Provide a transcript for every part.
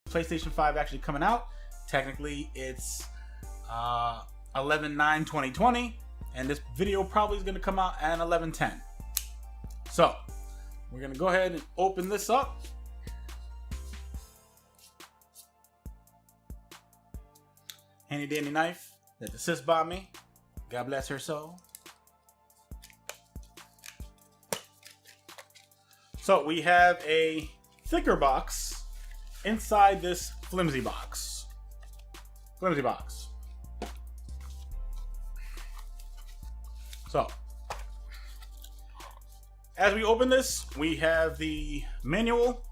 PlayStation 5 actually coming out. Technically, it's 11/9/2020, and this video probably is going to come out at 11/10. So, we're going to go ahead and open this up. Handy dandy knife that assists by me. God bless her soul. So we have a thicker box inside this flimsy box. So, as we open this, we have the manual.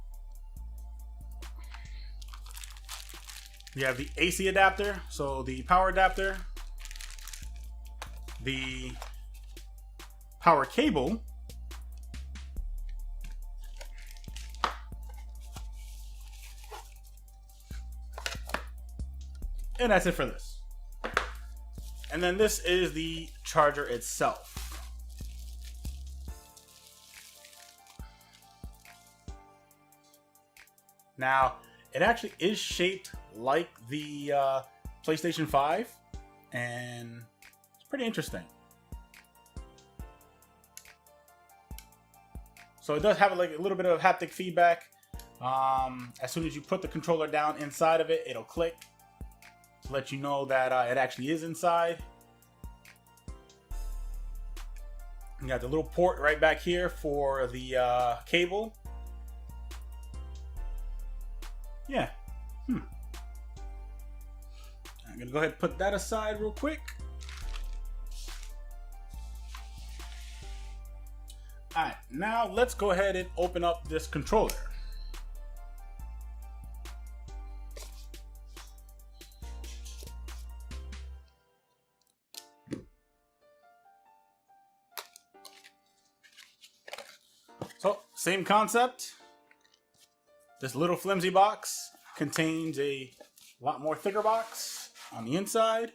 We have the AC adapter, so the power adapter, the power cable, and that's it for this. And then this is the charger itself. Now, it actually is shaped like the PlayStation 5, and it's pretty interesting. So it does have like a little bit of haptic feedback. As soon as you put the controller down inside of it, it'll click to let you know that it actually is inside. You got the little port right back here for the cable. Yeah. I'm gonna go ahead and put that aside real quick. Alright, now let's go ahead and open up this controller. So, same concept. This little flimsy box contains a lot more thicker box on the inside.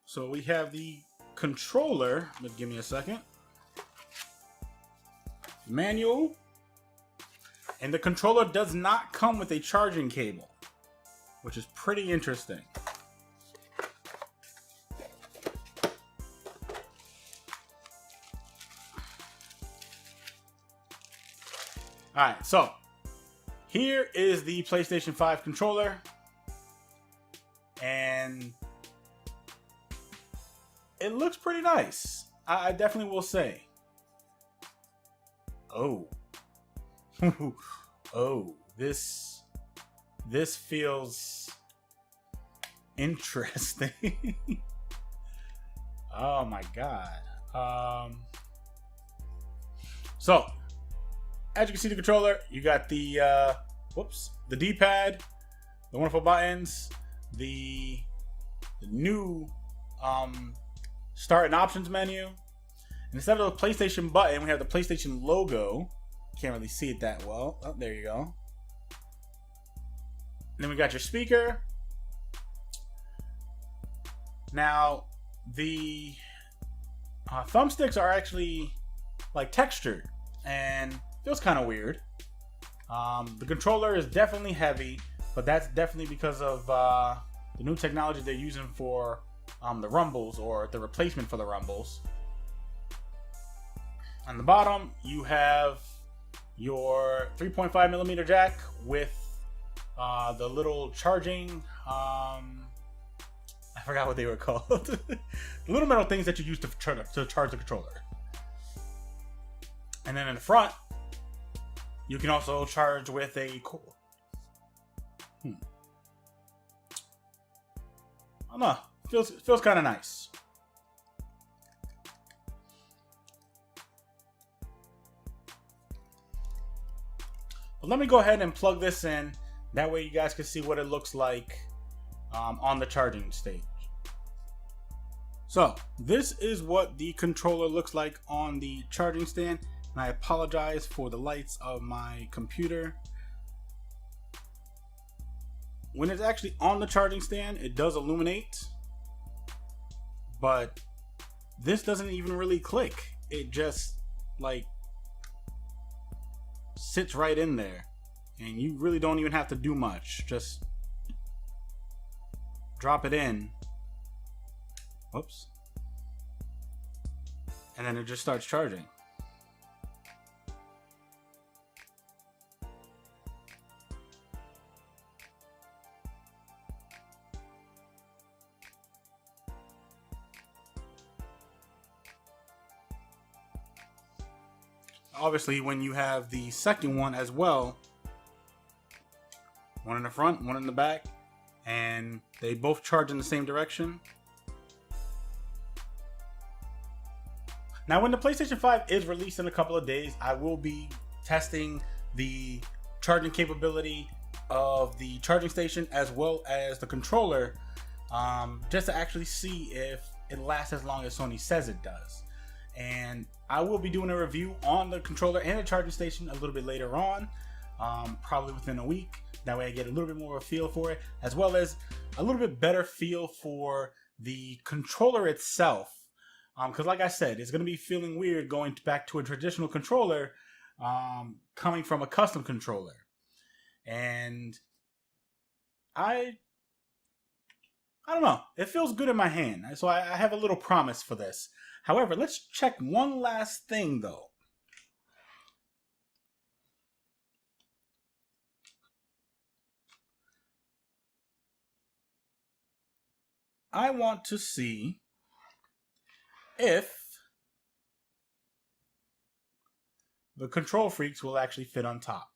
So we have the controller, but give me a second. Manual. And the controller does not come with a charging cable, which is pretty interesting. Alright, so here is the PlayStation 5 controller, and it looks pretty nice. I definitely will say. Oh. Oh, this feels interesting. Oh my god. So, as you can see, the controller, you got the the D-pad, the wonderful buttons, the new start and options menu. And instead of the PlayStation button, we have the PlayStation logo. Can't really see it that well. Oh, there you go. And then we got your speaker. Now, the thumbsticks are actually like textured and feels kind of weird. The controller is definitely heavy, but that's definitely because of the new technology they're using for the rumbles, or the replacement for the rumbles. On the bottom, you have your 3.5mm jack with the little charging, I forgot what they were called. The little metal things that you use to charge the controller. And then in the front, you can also charge with a cord. I don't know. Feels kind of nice. But let me go ahead and plug this in. That way you guys can see what it looks like on the charging stage. So this is what the controller looks like on the charging stand. And I apologize for the lights of my computer. When it's actually on the charging stand, it does illuminate. but this doesn't even really click. It just like sits right in there, and you really don't even have to do much. Just drop it in. Whoops. And then it just starts charging. Obviously, when you have the second one as well, one in the front, one in the back, and they both charge in the same direction. Now, when the PlayStation 5 is released in a couple of days, I will be testing the charging capability of the charging station as well as the controller, just to actually see if it lasts as long as Sony says it does. And I will be doing a review on the controller and the charging station a little bit later on, probably within a week. That way I get a little bit more of a feel for it, as well as a little bit better feel for the controller itself. Because like I said, it's going to be feeling weird going back to a traditional controller, coming from a custom controller. And I don't know. It feels good in my hand. So I have a little promise for this. However, let's check one last thing though. I want to see if the control freaks will actually fit on top.